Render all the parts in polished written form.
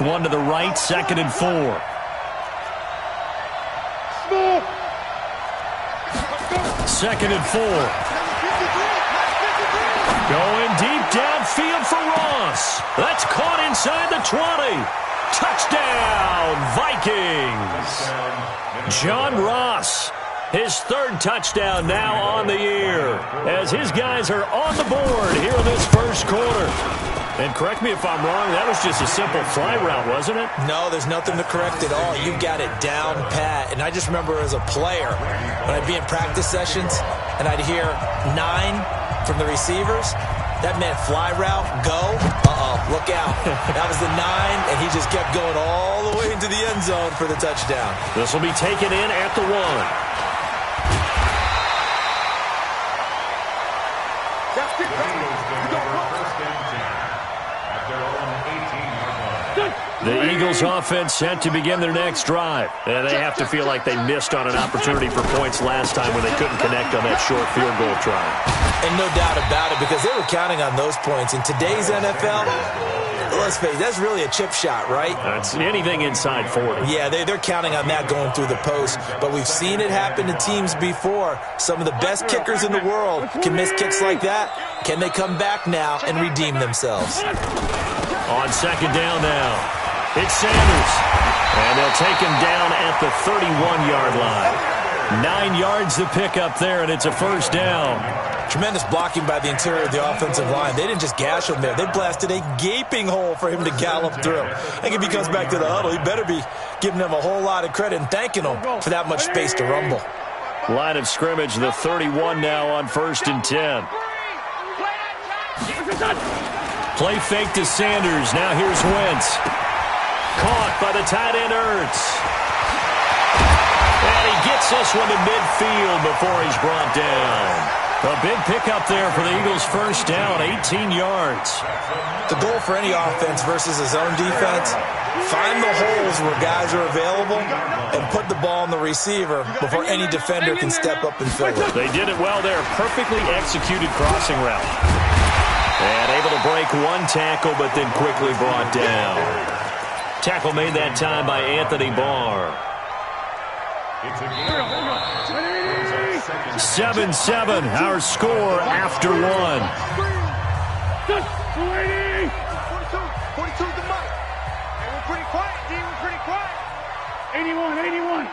One to the right, 2nd and 4. Second and 4. Going deep downfield for Ross. That's caught inside the 20. Touchdown, Vikings. John Ross, his 3rd touchdown now on the year, as his guys are on the board here in this first quarter. And correct me if I'm wrong, that was just a simple fly route, wasn't it? No, there's nothing to correct at all. You got it down pat. And I just remember as a player, when I'd be in practice sessions and I'd hear 9 from the receivers, that meant fly route, go, look out. That was the 9, and he just kept going all the way into the end zone for the touchdown. This will be taken in at the 1. The Eagles offense set to begin their next drive. And they have to feel like they missed on an opportunity for points last time when they couldn't connect on that short field goal try. And no doubt about it, because they were counting on those points. In today's NFL, let's face it, that's really a chip shot, right? That's anything inside 40. Yeah, they're counting on that going through the post. But we've seen it happen to teams before. Some of the best kickers in the world can miss kicks like that. Can they come back now and redeem themselves? On 2nd down now, it's Sanders. And they'll take him down at the 31-yard line. 9 yards to pick up there, and it's a 1st down. Tremendous blocking by the interior of the offensive line. They didn't just gash him there. They blasted a gaping hole for him to gallop through. I think if he comes back to the huddle, he better be giving them a whole lot of credit and thanking them for that much space to rumble. Line of scrimmage, the 31 now on 1st and 10. Play fake to Sanders. Now here's Wentz. Caught by the tight end Ertz. And he gets this one to midfield before he's brought down. A big pickup there for the Eagles' 1st down, 18 yards. The goal for any offense versus his own defense, find the holes where guys are available and put the ball on the receiver before any defender can step up and fill it. They did it well there. Perfectly executed crossing route. And able to break one tackle, but then quickly brought down. Tackle made that time by Anthony Barr. 7-7, our score after 1. 42's the mic. And we're pretty quiet, D. We're pretty quiet. 81.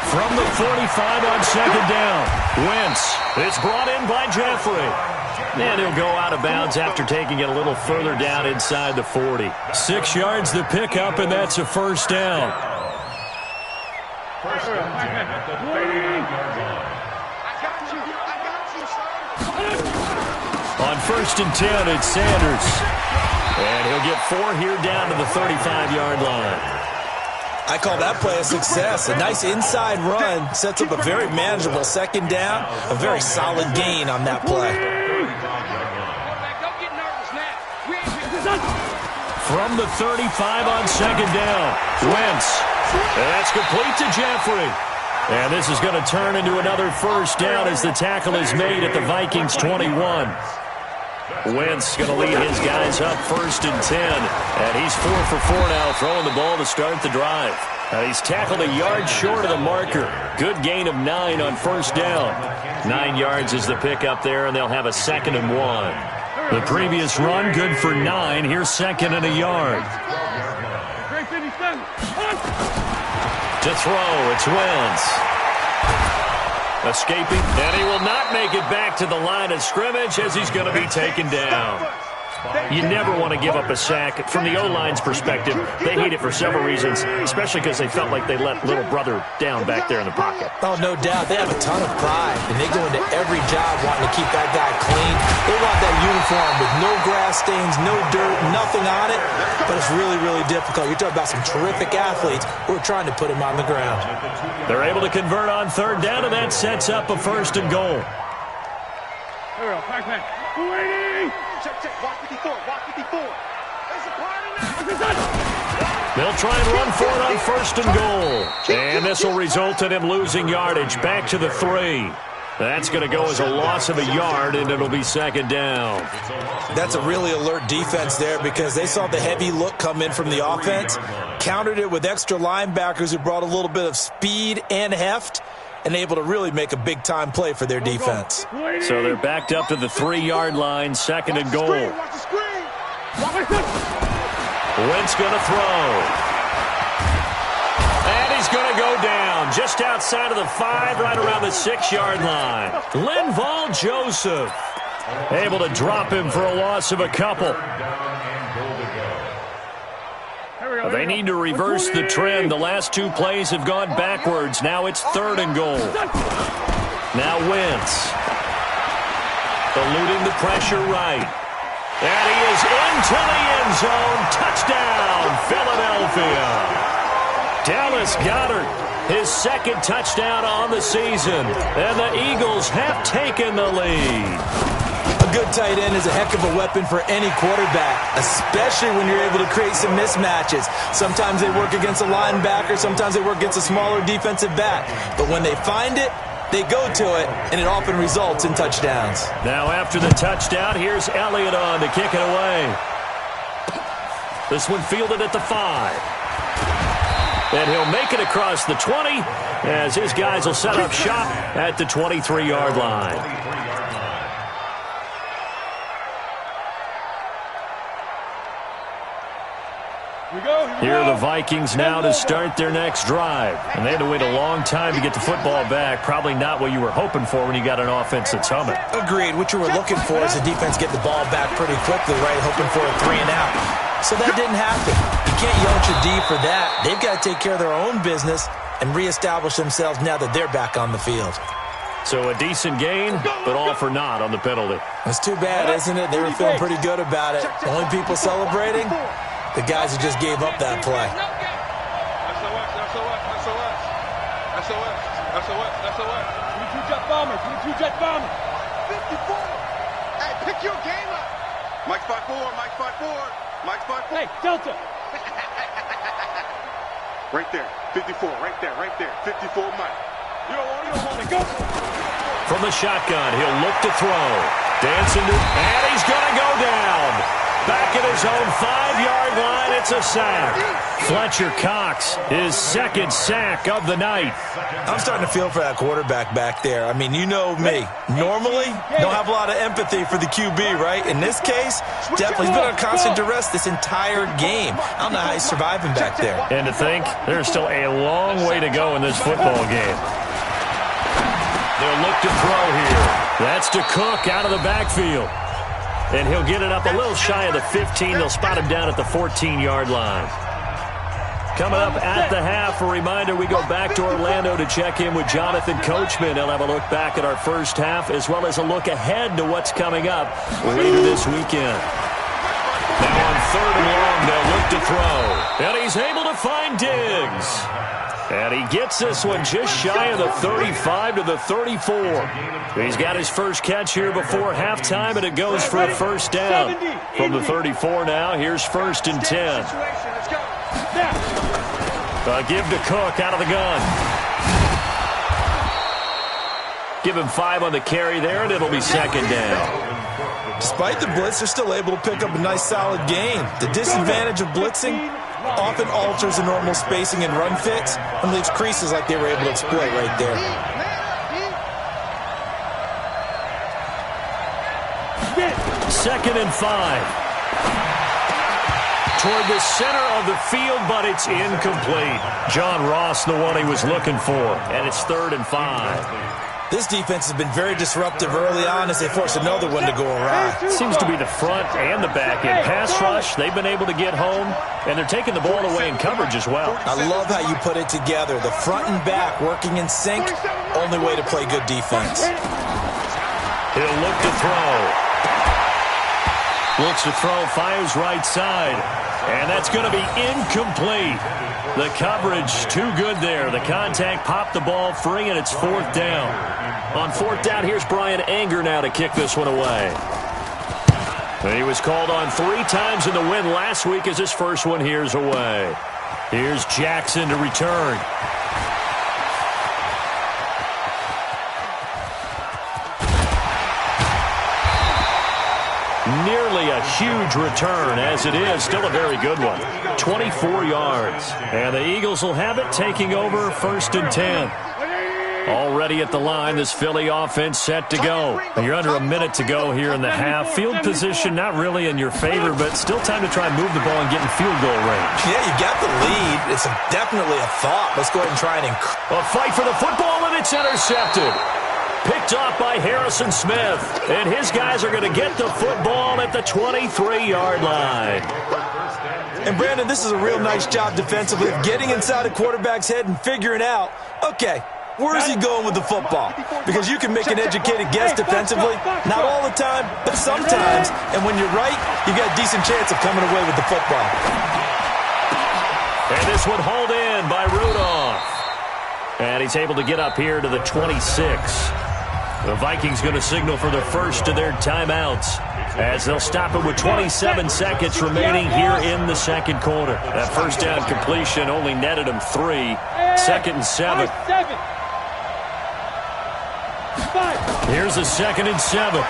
From the 45 on 2nd down. Wentz. It's brought in by Jeffrey. And he'll go out of bounds after taking it a little further down inside the 40. 6 yards to pick up, and that's a 1st down. I got you. On 1st and 10, it's Sanders. And he'll get 4 here down to the 35-yard line. I call that play a success. A nice inside run sets up a very manageable 2nd down. A very solid gain on that play. From the 35 on 2nd down, Wentz. And that's complete to Jeffrey. And this is going to turn into another 1st down as the tackle is made at the Vikings' 21. Wentz going to lead his guys up 1st and 10. And he's 4 for 4 now, throwing the ball to start the drive. He's tackled a yard short of the marker. Good gain of 9 on 1st down. 9 yards is the pickup there, and they'll have a 2nd and 1. The previous run, good for 9. Here's 2nd and a yard. To throw, it's Wentz. Escaping, and he will not make it back to the line of scrimmage as he's going to be taken down. You never want to give up a sack. From the O-line's perspective, they hate it for several reasons, especially because they felt like they let little brother down back there in the pocket. Oh, no doubt. They have a ton of pride, and they go into every job wanting to keep that guy clean. They want that uniform with no grass stains, no dirt, nothing on it, but it's really, really difficult. You're talking about some terrific athletes who are trying to put him on the ground. They're able to convert on 3rd down, and that sets up a 1st and goal. Here we go. Back. Waiting. Check. Walk 54. There's a party now. They'll try and run for it on 1st and goal. And this will result in him losing yardage back to the 3. That's going to go as a loss of a yard, and it'll be second down. That's a really alert defense there because they saw the heavy look come in from the offense, countered it with extra linebackers who brought a little bit of speed and heft, and able to really make a big-time play for their defense. So they're backed up to the 3-yard line, second and goal. Wentz going to throw. And he's going to go down just outside of the 5, right around the 6-yard line. Linval Joseph able to drop him for a loss of a couple. They need to reverse the trend. The last 2 plays have gone backwards. Now it's 3rd and goal. Now Wentz eluding the pressure right. And he is into the end zone. Touchdown, Philadelphia. Dallas Goedert, his 2nd touchdown on the season. And the Eagles have taken the lead. A good tight end is a heck of a weapon for any quarterback, especially when you're able to create some mismatches. Sometimes they work against a linebacker, sometimes they work against a smaller defensive back. But when they find it, they go to it, and it often results in touchdowns. Now after the touchdown, here's Elliott on to kick it away. This one fielded at the 5. And he'll make it across the 20 as his guys will set up shop at the 23-yard line. Here are the Vikings now to start their next drive. And they had to wait a long time to get the football back. Probably not what you were hoping for when you got an offense that's humming. Agreed. What you were looking for is the defense get the ball back pretty quickly, right? Hoping for a 3 and out. So that didn't happen. You can't yell at your D for that. They've got to take care of their own business and reestablish themselves now that they're back on the field. So a decent gain, but all for naught on the penalty. It's too bad, isn't it? They were feeling pretty good about it. Only people celebrating, the guys who just gave up that play. SOS. 22 jet bombers. 54. Hey, pick your game up. Mike 5-4. Hey, Delta. Right there. 54. Right there. 54 Mike. You don't want to go. From the shotgun, he'll look to throw. Dancing to, and he's going to go down. Back at his own 5-yard line, it's a sack. Fletcher Cox, his 2nd sack of the night. I'm starting to feel for that quarterback back there. I mean, you know me. Normally, don't have a lot of empathy for the QB, right? In this case, definitely he's been on constant duress this entire game. I don't know how he's surviving back there. And to think, there's still a long way to go in this football game. They'll look to throw here. That's to Cook out of the backfield. And he'll get it up a little shy of the 15. They'll spot him down at the 14-yard line. Coming up at the half, a reminder, we go back to Orlando to check in with Jonathan Coachman. He'll have a look back at our first half as well as a look ahead to what's coming up later this weekend. Now on 3rd and long, they'll look to throw. And he's able to find Diggs. And he gets this one just shy of the 35 to the 34. He's got his first catch here before halftime, and it goes for a first down. From the 34 now, here's 1st and 10. Give to Cook out of the gun. Give him 5 on the carry there, and it'll be 2nd down. Despite the blitz, they're still able to pick up a nice, solid gain. The disadvantage of blitzing often alters the normal spacing and run fits and leaves creases like they were able to exploit right there. Second and 5. Toward the center of the field, but it's incomplete. John Ross, the one he was looking for, and it's 3rd and 5. This defense has been very disruptive early on as they force another one to go awry. Seems to be the front and the back end. Pass rush, they've been able to get home, and they're taking the ball away in coverage as well. I love how you put it together. The front and back working in sync, only way to play good defense. He'll look to throw. Looks to throw, fires right side, and that's going to be incomplete. The coverage too good there. The contact popped the ball free, and it's 4th down. On 4th down, here's Brian Anger now to kick this one away. And he was called on 3 times in the win last week as his first one here's away. Here's Jackson to return. Nearly a huge return, as it is. Still a very good one. 24 yards. And the Eagles will have it, taking over 1st and 10. Already at the line, this Philly offense set to go. You're under a minute to go here in the half. Field position not really in your favor, but still time to try and move the ball and get in field goal range. Yeah, you got the lead. It's definitely a thought. Let's go ahead and try and a fight for the football, and it's intercepted. Picked off by Harrison Smith. And his guys are going to get the football at the 23-yard line. And, Brandon, this is a real nice job defensively of getting inside a quarterback's head and figuring out, okay, where is he going with the football? Because you can make an educated guess defensively. Not all the time, but sometimes. And when you're right, you've got a decent chance of coming away with the football. And this one hauled in by Rudolph. And he's able to get up here to the 26. The Vikings going to signal for the first of their timeouts as they'll stop it with 27 seconds remaining here in the second quarter. That first down completion only netted him 3. 2nd and 7. Here's a 2nd and 7.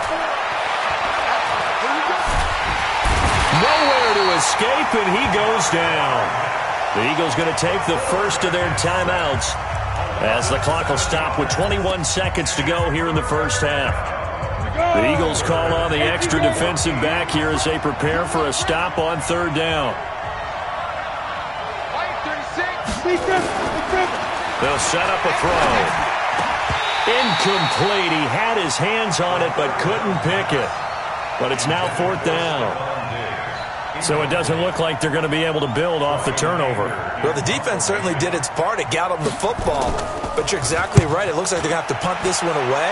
Nowhere to escape, and he goes down. The Eagles going to take the first of their timeouts as the clock will stop with 21 seconds to go here in the first half. The Eagles call on the extra defensive back here as they prepare for a stop on 3rd down. They'll set up a throw. Incomplete. He had his hands on it but couldn't pick it. But it's now 4th down. So it doesn't look like they're going to be able to build off the turnover. Well, the defense certainly did its part. It got them the football. But you're exactly right. It looks like they're going to have to punt this one away.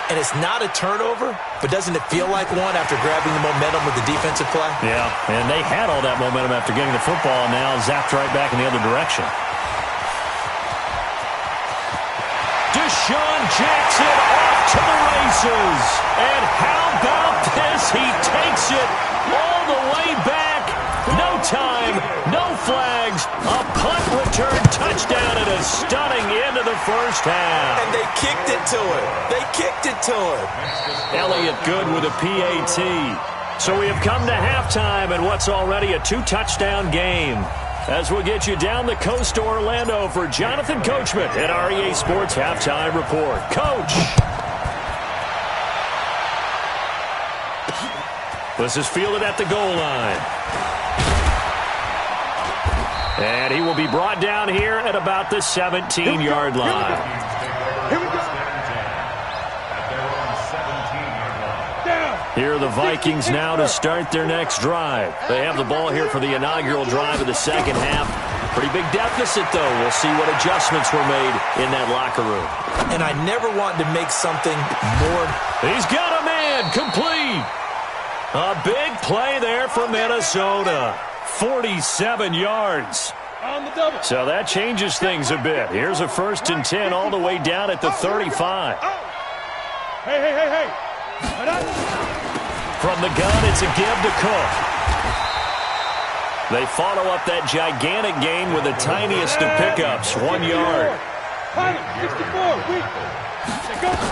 And it's not a turnover, but doesn't it feel like one after grabbing the momentum with the defensive play? Yeah, and they had all that momentum after getting the football, and now zapped right back in the other direction. Deshaun Jackson off to the races. And how about this? He takes it all the way back. No time, no flags. A punt return touchdown and a stunning end of the first half. And they kicked it to him. They kicked it to him. Elliott Good with a PAT. So we have come to halftime in what's already a 2-touchdown game. As we'll get you down the coast to Orlando for Jonathan Coachman at our EA Sports Halftime Report. Coach! This is fielded at the goal line. And he will be brought down here at about the 17-yard line. Here we go. Here are the Vikings now to start their next drive. They have the ball here for the inaugural drive of the second half. Pretty big deficit, though. We'll see what adjustments were made in that locker room. And I never wanted to make something more. He's got a man, complete. A big play there for Minnesota. 47 yards. On the double. So that changes things a bit. Here's a 1st and 10 all the way down at the 35. Hey. From the gun, it's a give to Cook. They follow up that gigantic gain with the tiniest of pickups, 1 yard.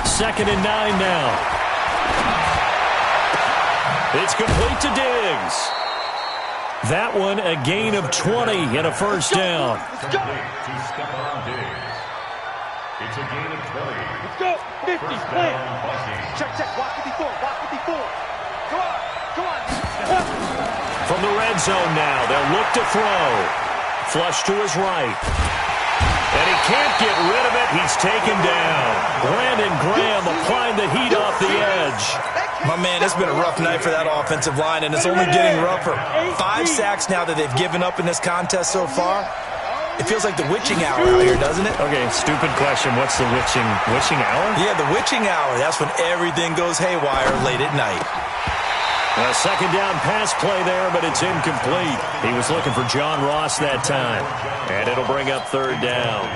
2nd and 9 now. It's complete to Diggs. That one a gain of 20 and a first down. Let's go. It's a gain of 20. Let's go. 50. Play. Check. Walk 54. Come on. From the red zone now, they'll look to throw. Flush to his right. And he can't get rid of it. He's taken down. Brandon Graham applying the heat off the edge. My man, it's been a rough night for that offensive line, and it's only getting rougher. 5 sacks now that they've given up in this contest so far. It feels like the witching hour out here, doesn't it? Okay, stupid question. What's the witching hour? Yeah, the witching hour. That's when everything goes haywire late at night. A second down pass play there, but it's incomplete. He was looking for John Ross that time. And it'll bring up 3rd down.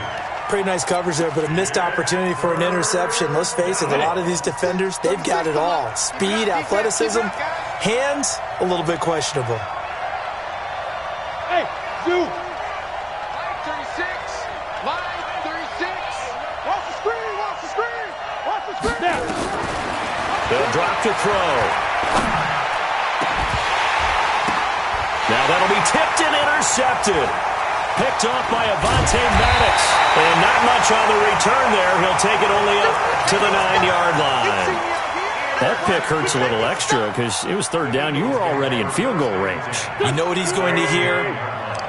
Pretty nice coverage there, but a missed opportunity for an interception. Let's face it, a lot of these defenders, they've got it all. Speed, athleticism, hands, a little bit questionable. Hey, Zoo. Line 36. Watch the screen. They'll drop to throw. Now that'll be tipped and intercepted. Picked off by Avonte Maddox. And not much on the return there. He'll take it only up to the 9-yard line. That pick hurts a little extra because it was third down. You were already in field goal range. You know what he's going to hear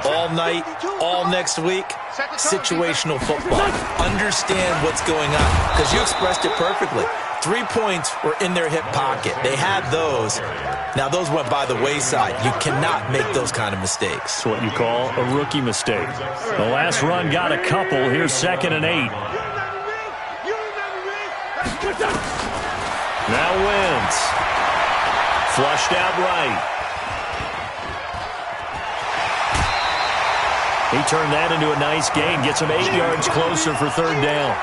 all night, all next week? Situational football. Understand what's going on because you expressed it perfectly. 3 points were in their hip pocket. They had those. Now, those went by the wayside. You cannot make those kind of mistakes. It's what you call a rookie mistake. The last run got a couple. Here's 2nd and 8. Now Wentz. Flushed out right. He turned that into a nice gain. Gets him 8 yards closer for third down.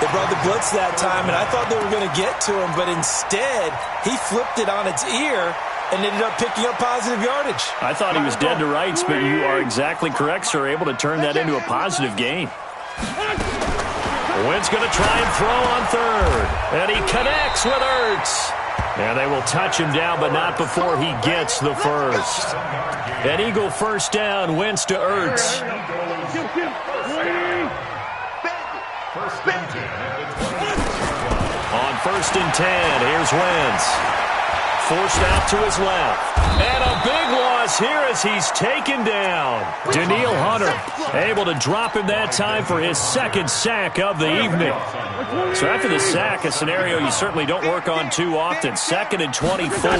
They brought the blitz that time, and I thought they were going to get to him, but instead, he flipped it on its ear and ended up picking up positive yardage. I thought he was dead to rights, but you are exactly correct, sir. Able to turn that into a positive gain. Wentz going to try and throw on third. And he connects with Ertz. And they will touch him down, but not before he gets the first. An Eagle first down, Wentz to Ertz. On 1st and 10, here's Wentz. Forced out to his left. And a big loss here as he's taken down. Danielle Hunter able to drop him that time for his 2nd sack of the evening. So after the sack, a scenario you certainly don't work on too often. 2nd and 24.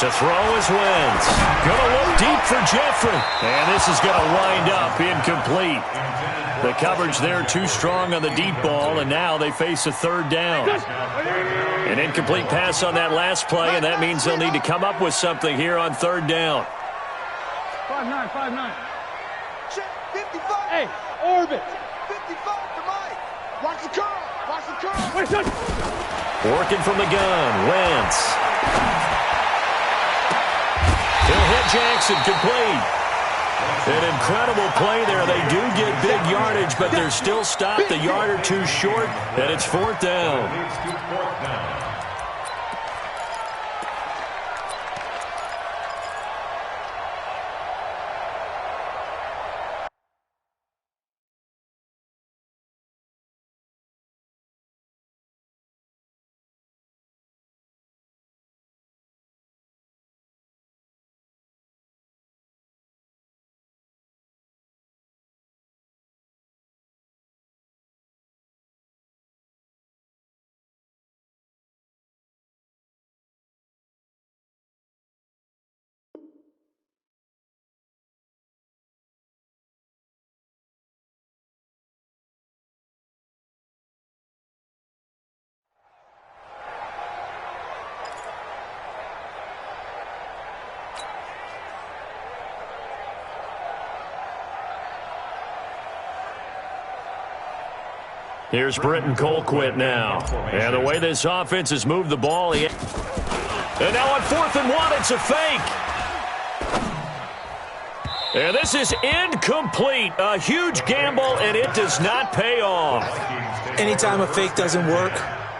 To throw is Wentz. Going to look deep for Jeffrey. And this is going to wind up incomplete. The coverage there too strong on the deep ball, and now they face a third down. An incomplete pass on that last play, and that means they'll need to come up with something here on third down. 5-9, 5-9. 55. Hey, orbit. 55 to Mike. Watch the curl. Watch the curl. Working from the gun, Wentz. He'll hit Jackson, complete. An incredible play there. They do get big yardage, but they're still stopped a yard or two short, and it's 4th down. Here's Britton Colquitt now. And the way this offense has moved the ball. And now on 4th and 1, it's a fake. And this is incomplete. A huge gamble, and it does not pay off. Anytime a fake doesn't work,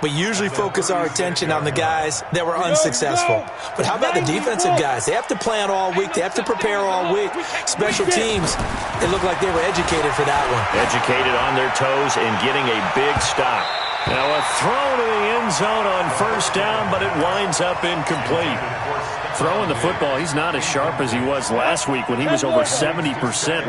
we usually focus our attention on the guys that were unsuccessful. But how about the defensive guys? They have to plan all week. They have to prepare all week. Special teams, it looked like they were educated for that one. Educated on their toes and getting a big stop. Now a throw to the end zone on 1st down, but it winds up incomplete. Throwing the football, he's not as sharp as he was last week when he was over 70%.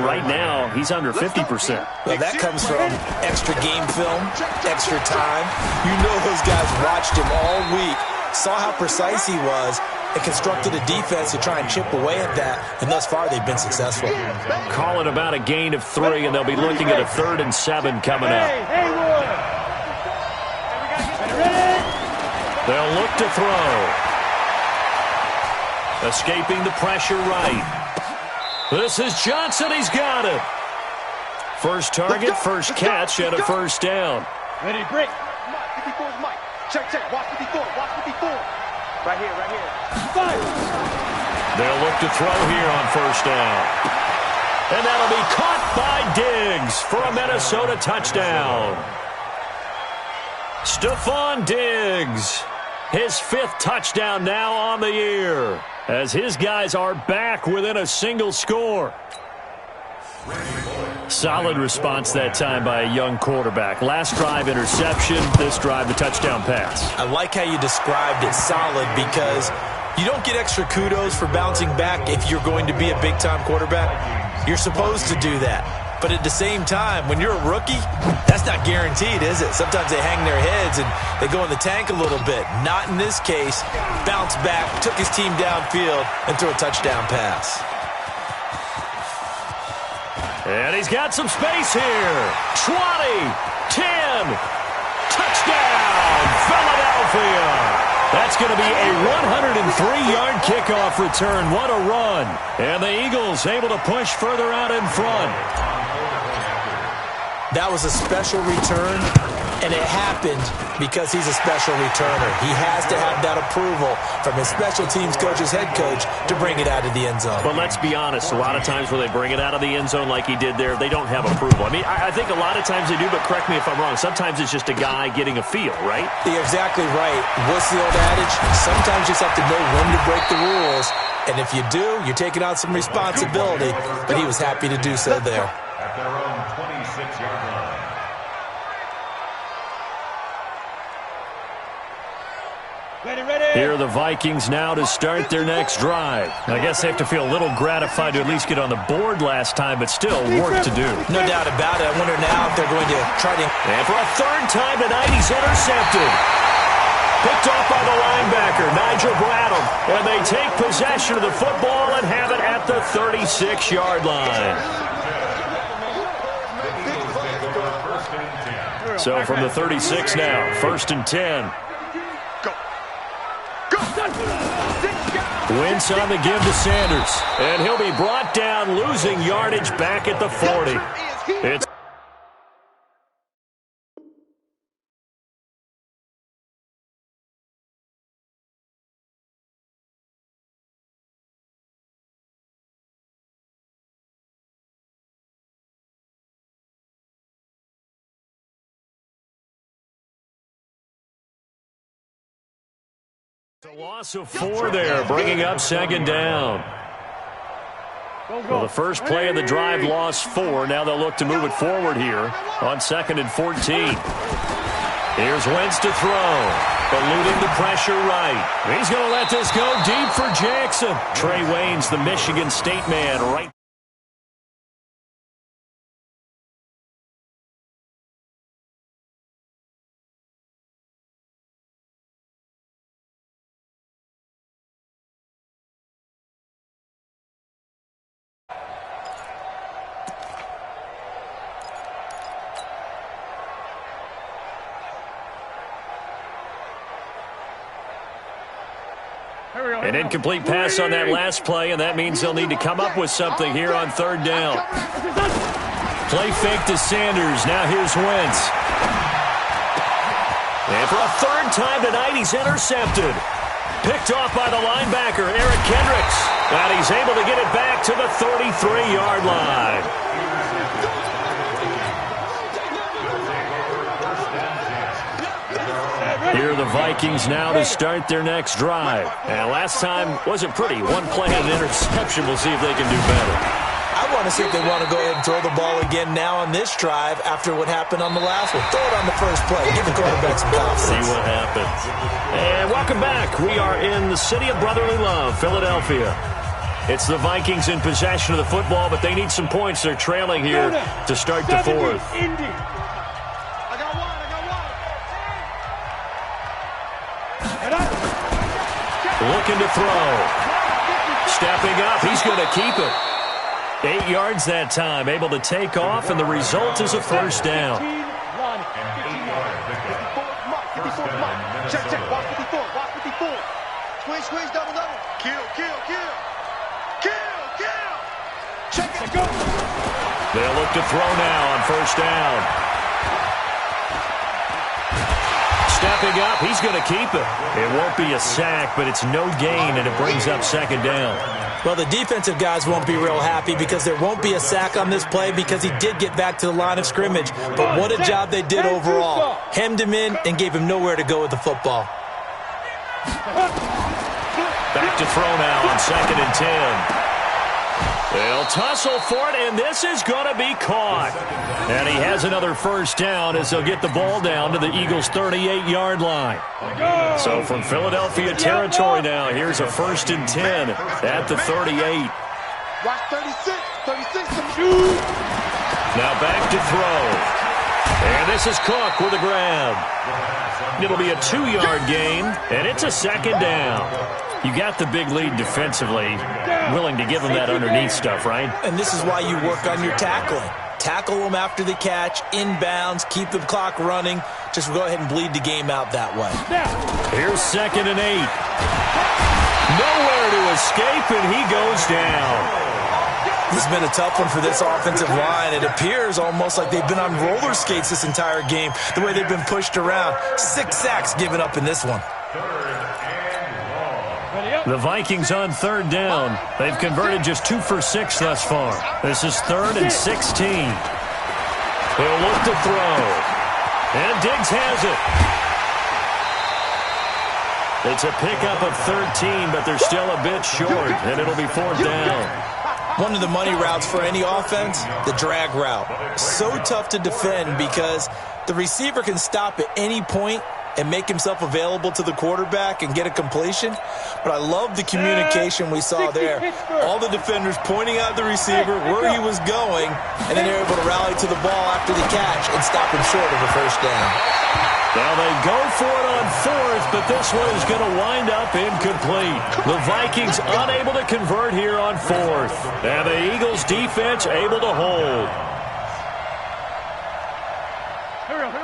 Right now, he's under 50%. Well, that comes from extra game film, extra time. You know those guys watched him all week, saw how precise he was, and constructed a defense to try and chip away at that, and thus far they've been successful. Call it about a gain of 3, and they'll be looking at a 3rd and 7 coming up. They'll look to throw. Escaping the pressure right. This is Johnson. He's got it. First target, first catch, and a 1st down. Ready, break. 54 is Mike. Check. Watch 54. Right here. Fire. They'll look to throw here on 1st down. And that'll be caught by Diggs for a Minnesota touchdown. Stephon Diggs His 5th touchdown now on the year, as his guys are back within a single score. Solid response that time by a young quarterback. Last drive, interception. This drive, the touchdown pass. I like how you described it, solid, because you don't get extra kudos for bouncing back if you're going to be a big-time quarterback. You're supposed to do that. But at the same time, when you're a rookie, that's not guaranteed, is it? Sometimes they hang their heads and they go in the tank a little bit. Not in this case. Bounced back, took his team downfield, and threw a touchdown pass. And he's got some space here. 20, 10, touchdown, Philadelphia. That's going to be a 103-yard kickoff return. What a run. And the Eagles able to push further out in front. That was a special return, and it happened because he's a special returner. He has to have that approval from his special teams coach's head coach to bring it out of the end zone. But let's be honest, a lot of times when they bring it out of the end zone like he did there, they don't have approval. I mean, I think a lot of times they do, but correct me if I'm wrong. Sometimes it's just a guy getting a feel, right? You're exactly right. What's the old adage? Sometimes you just have to know when to break the rules. And if you do, you're taking on some responsibility. But he was happy to do so there. At their own 26-yard line. Here are the Vikings now to start their next drive. I guess they have to feel a little gratified to at least get on the board last time, but still work to do. No doubt about it. I wonder now if they're going to try to... And for a 3rd time tonight, he's intercepted. Picked off by the linebacker, Nigel Bradham. And they take possession of the football and have it at the 36-yard line. So from the 36 now, 1st and 10. Wentz on the give to Sanders. And he'll be brought down, losing yardage back at the 40. It's a loss of 4 there, bringing up 2nd down. Well, the first play of the drive lost 4. Now they'll look to move it forward here on 2nd and 14. Here's Wentz to throw, eluding the pressure right. He's going to let this go deep for Jackson. Trey Waynes, the Michigan State man, right. An incomplete pass on that last play, and that means they'll need to come up with something here on 3rd down. Play fake to Sanders. Now here's Wentz. And for a 3rd time tonight, he's intercepted. Picked off by the linebacker, Eric Kendricks. And he's able to get it back to the 33-yard line. Here are the Vikings now to start their next drive. And last time wasn't pretty. 1 play and an interception. We'll see if they can do better. I want to see if they want to go ahead and throw the ball again now on this drive after what happened on the last one. Throw it on the first play. Give the quarterback some confidence. See what happens. And welcome back. We are in the city of brotherly love, Philadelphia. It's the Vikings in possession of the football, but they need some points. They're trailing here to start the 4th. Looking to throw. Stepping up. He's going to keep it. 8 yards that time. Able to take off, and the result is a 1st down. Check, check. Watch 54. Watch 54. Squeeze, squeeze, double, double. Kill, kill, kill. Kill, kill. Check it. Go. They'll look to throw now on 1st down. Stepping up, he's going to keep it. It won't be a sack, but it's no gain, and it brings up 2nd down. Well, the defensive guys won't be real happy because there won't be a sack on this play because he did get back to the line of scrimmage. But what a job they did overall. Hemmed him in and gave him nowhere to go with the football. Back to throw now on 2nd and 10. They'll tussle for it, and this is going to be caught. And he has another first down as they'll get the ball down to the Eagles' 38-yard line. So from Philadelphia territory now, here's a 1st and 10 at the 38. Watch 36. 36 to shoot. Now back to throw. And this is Cook with a grab. It'll be a 2-yard gain, and it's a 2nd down. You got the big lead defensively, willing to give them that underneath stuff, right? And this is why you work on your tackling. Tackle them after the catch, inbounds, keep the clock running. Just go ahead and bleed the game out that way. Here's 2nd and 8. Nowhere to escape, and he goes down. This has been a tough one for this offensive line. It appears almost like they've been on roller skates this entire game, the way they've been pushed around. 6 sacks given up in this one. The Vikings on 3rd down. They've converted just 2 for 6 thus far. This is 3rd and 16. He'll look to throw. And Diggs has it. It's a pickup of 13, but they're still a bit short, and it'll be 4th down. One of the money routes for any offense, the drag route. So tough to defend because the receiver can stop at any point and make himself available to the quarterback and get a completion. But I love the communication we saw there. All the defenders pointing out the receiver where he was going, and then they're able to rally to the ball after the catch and stop him short of a 1st down. Now they go for it on 4th, but this one is going to wind up incomplete. The Vikings unable to convert here on 4th. And the Eagles defense able to hold.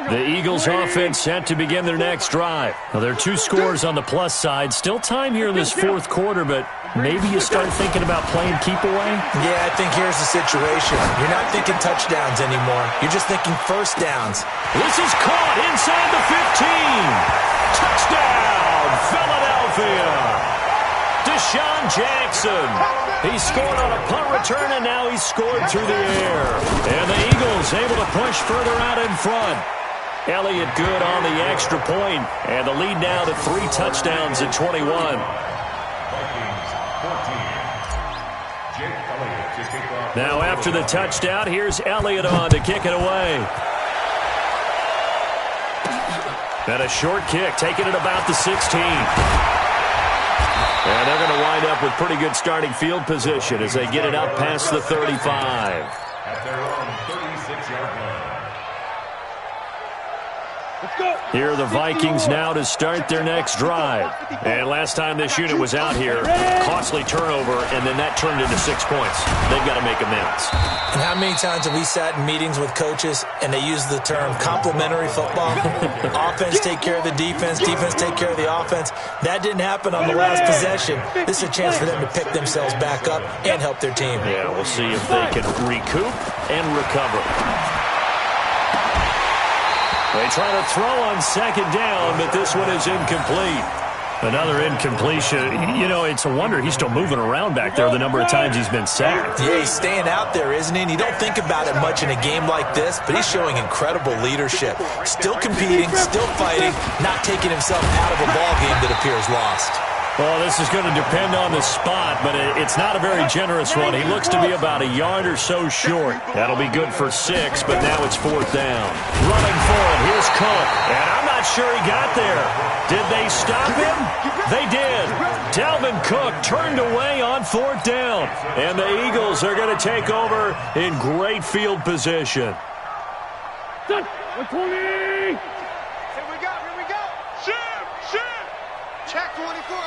The Eagles offense set to begin their next drive. Now, there are 2 scores on the plus side. Still time here in this 4th quarter, but maybe you start thinking about playing keep away? Yeah, I think here's the situation. You're not thinking touchdowns anymore. You're just thinking 1st downs. This is caught inside the 15. Touchdown, Philadelphia. Deshaun Jackson. He scored on a punt return, and now he's scored through the air. And the Eagles able to push further out in front. Elliott good on the extra point, and the lead now to 3 touchdowns at 21. Now after the touchdown, here's Elliott on to kick it away. And a short kick, taking it about the 16. And they're going to wind up with pretty good starting field position as they get it up past the 35. At their own 36-yard line. Here are the Vikings now to start their next drive. And last time this unit was out here, costly turnover, and then that turned into 6 points. They've got to make amends. And how many times have we sat in meetings with coaches and they use the term complementary football? Offense take care of the defense, defense take care of the offense. That didn't happen on the last possession. This is a chance for them to pick themselves back up and help their team. Yeah, we'll see if they can recoup and recover. They try to throw on 2nd down, but this one is incomplete. Another incompletion. You know, it's a wonder he's still moving around back there the number of times he's been sacked. Yeah, he's staying out there, isn't he? And you don't think about it much in a game like this, but he's showing incredible leadership. Still competing, still fighting, not taking himself out of a ball game that appears lost. Well, this is going to depend on the spot, but it's not a very generous one. He looks to be about a yard or so short. That'll be good for 6, but now it's 4th down. Running for it, here's Cook, and I'm not sure he got there. Did they stop him? They did. Dalvin Cook turned away on 4th down, and the Eagles are going to take over in great field position. 120! Here we go. Shoot! Check 24.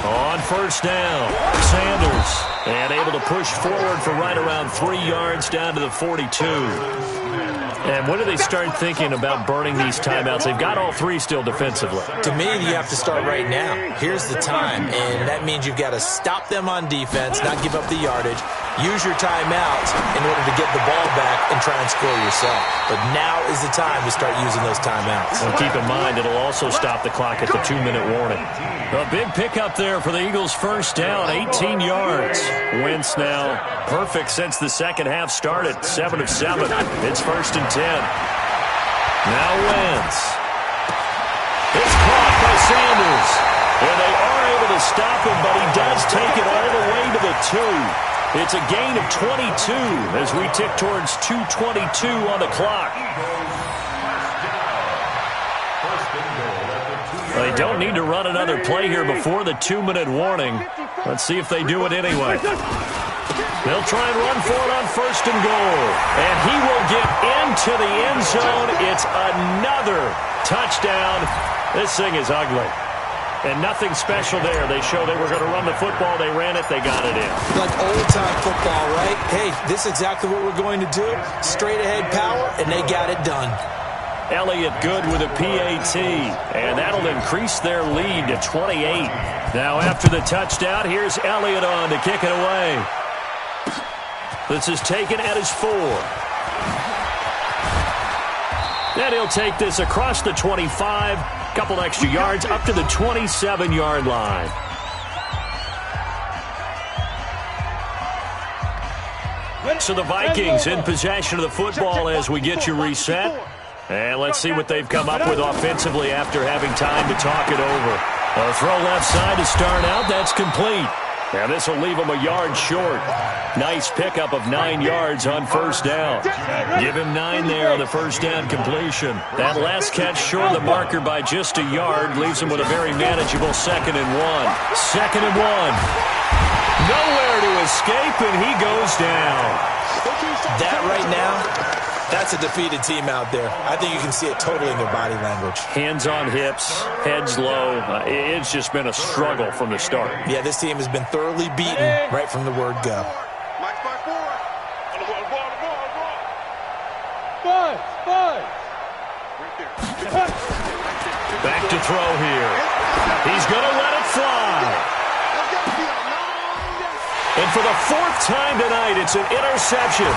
On 1st down, Sanders, and able to push forward for right around 3 yards down to the 42. And when do they start thinking about burning these timeouts? They've got all 3 still defensively. To me, you have to start right now. Here's the time, and that means you've got to stop them on defense, not give up the yardage, use your timeouts in order to get the ball back and try and score yourself. But now is the time to start using those timeouts. And keep in mind, it'll also stop the clock at the 2-minute warning. A big pickup there for the Eagles' 1st down, 18 yards. Wentz now perfect since the second half started, 7 of 7. It's 1st and 10. Now Wentz. It's caught by Sanders. And they are able to stop him, but he does take it all the way to the 2. It's a gain of 22 as we tick towards 2:22 on the clock. They don't need to run another play here before the 2-minute warning. Let's see if they do it anyway. They'll try and run for it on 1st and goal. And he will get into the end zone. It's another touchdown. This thing is ugly. And nothing special there. They show they were going to run the football. They ran it. They got it in. Like old-time football, right? Hey, this is exactly what we're going to do. Straight-ahead power, and they got it done. Elliott good with a PAT, and that'll increase their lead to 28. Now after the touchdown, here's Elliott on to kick it away. This is taken at his 4. Then he'll take this across the 25, couple extra yards up to the 27-yard line. So the Vikings in possession of the football as we get you reset. And let's see what they've come up with offensively after having time to talk it over. A throw left side to start out. That's complete. And this will leave him a yard short. Nice pickup of 9 yards on 1st down. Give him 9 there on the 1st down completion. That last catch short of the marker by just a yard leaves him with a very manageable 2nd and 1. 2nd and 1. Nowhere to escape, and he goes down. That right now, that's a defeated team out there. I think you can see it totally in their body language. Hands on hips, heads low. It's just been a struggle from the start. Yeah, this team has been thoroughly beaten right from the word go. Back to throw here. He's going to let it fly. And for the 4th time tonight, it's an interception.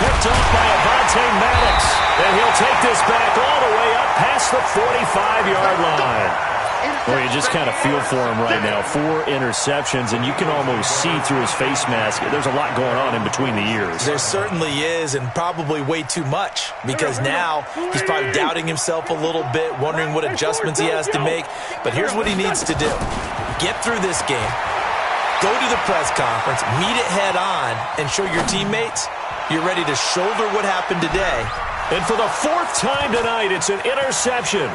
Picked off by Avonte Maddox. And he'll take this back all the way up past the 45-yard line. Well, you just kind of feel for him right now. 4 interceptions, and you can almost see through his face mask. There's a lot going on in between the ears. There certainly is, and probably way too much, because now he's probably doubting himself a little bit, wondering what adjustments he has to make. But here's what he needs to do. Get through this game. Go to the press conference, meet it head on, and show your teammates you're ready to shoulder what happened today. And for the 4th time tonight, it's an interception.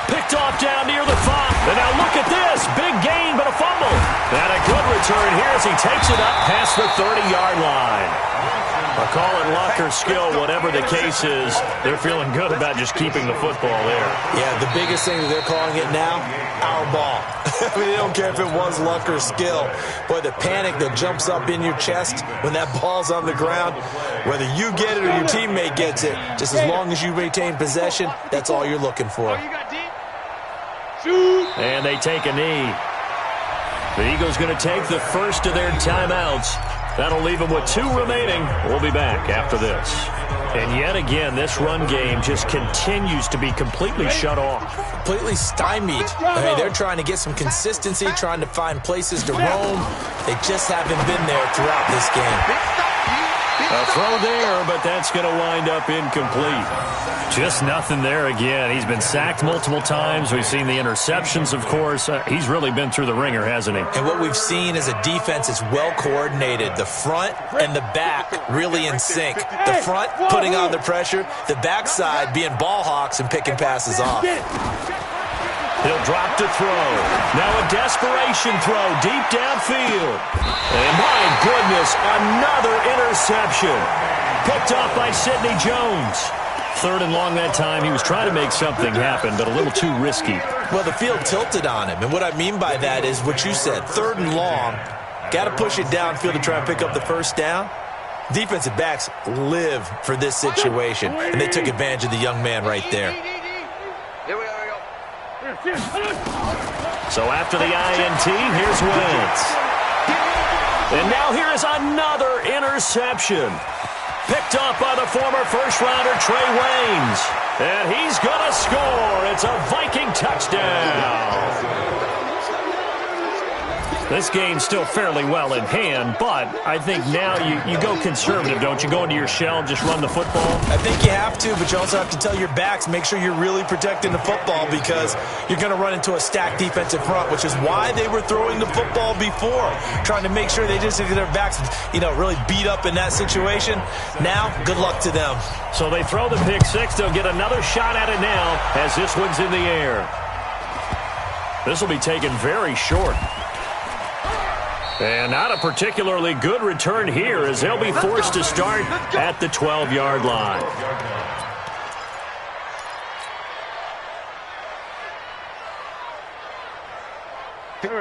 Picked off down near the 5. And now look at this. Big gain, but a fumble. And a good return here as he takes it up past the 30-yard line. A call it luck or skill, whatever the case is, they're feeling good about just keeping the football there. Yeah, the biggest thing that they're calling it now, our ball. I mean, they don't care if it was luck or skill. Boy, the panic that jumps up in your chest when that ball's on the ground, whether you get it or your teammate gets it, just as long as you retain possession, that's all you're looking for. And they take a knee. The Eagles going to take the first of their timeouts. That'll leave them with 2 remaining. We'll be back after this. And yet again, this run game just continues to be completely shut off. Completely stymied. I mean, they're trying to get some consistency, trying to find places to roam. They just haven't been there throughout this game. A throw there, but that's going to wind up incomplete. Just nothing there again. He's been sacked multiple times. We've seen the interceptions, of course. He's really been through the ringer, hasn't he? And what we've seen is a defense that's well coordinated. The front and the back really in sync. The front putting on the pressure. The backside being ball hawks and picking passes off. He'll drop to throw. Now a desperation throw deep downfield. And my goodness, another interception. Picked off by Sidney Jones. 3rd and long that time. He was trying to make something happen, but a little too risky. Well, the field tilted on him. And what I mean by that is what you said. 3rd and long. Got to push it downfield to try and pick up the 1st down. Defensive backs live for this situation. And they took advantage of the young man right there. So after the INT, here's Wentz. And now here is another interception. Picked off by the former first-rounder Trey Waynes. And he's going to score. It's a Viking touchdown. This game's still fairly well in hand, but I think now you go conservative, don't you? Go into your shell and just run the football? I think you have to, but you also have to tell your backs, make sure you're really protecting the football because you're going to run into a stacked defensive front, which is why they were throwing the football before, trying to make sure they just get their backs, really beat up in that situation. Now, good luck to them. So they throw the pick six. They'll get another shot at it now as this one's in the air. This will be taken very short. And not a particularly good return here as they'll be forced to start at the 12-yard line.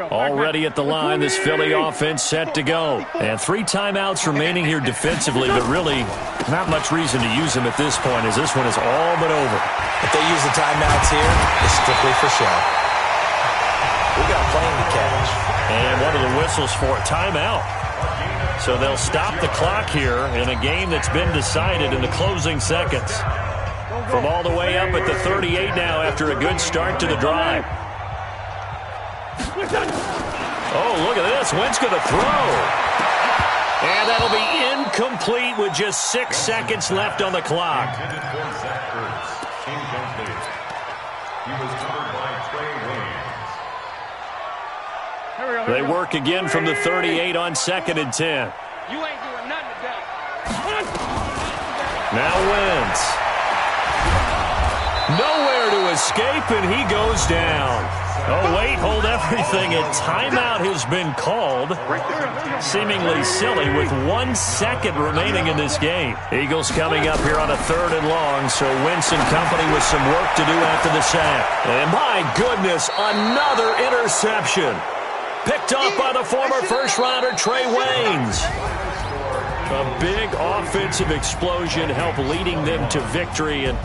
Already at the line, this Philly offense set to go. And 3 timeouts remaining here defensively, but really not much reason to use them at this point as this one is all but over. If they use the timeouts here, it's strictly for show. We got playing to catch. And one of the whistles for a timeout. So they'll stop the clock here in a game that's been decided in the closing seconds. From all the way up at the 38 now after a good start to the drive. Oh, look at this. Wentz going to throw. And that'll be incomplete with just 6 seconds left on the clock. They work again from the 38 on 2nd and 10. You ain't doing nothing today. Now Wentz. Nowhere to escape, and he goes down. Oh, wait, hold everything. A timeout has been called. Seemingly silly with 1 second remaining in this game. Eagles coming up here on a 3rd and long, so Wentz and company with some work to do after the sack. And my goodness, another interception. Picked off by the former first-rounder Trey Waynes. A big offensive explosion helped leading them to victory. And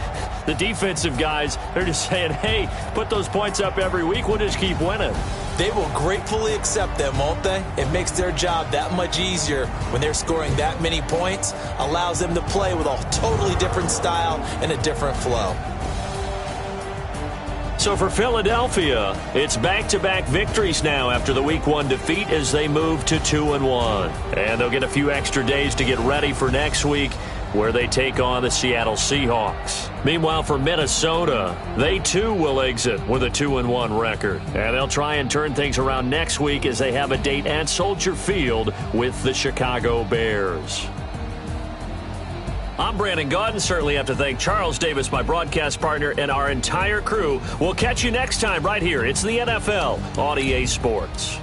the defensive guys, they're just saying, hey, put those points up every week. We'll just keep winning. They will gratefully accept them, won't they? It makes their job that much easier when they're scoring that many points. Allows them to play with a totally different style and a different flow. So for Philadelphia, it's back-to-back victories now after the Week 1 defeat as they move to 2-1. And they'll get a few extra days to get ready for next week where they take on the Seattle Seahawks. Meanwhile, for Minnesota, they too will exit with a 2-1 record. And they'll try and turn things around next week as they have a date at Soldier Field with the Chicago Bears. I'm Brandon Gaudin. Certainly have to thank Charles Davis, my broadcast partner, and our entire crew. We'll catch you next time right here. It's the NFL on EA Sports.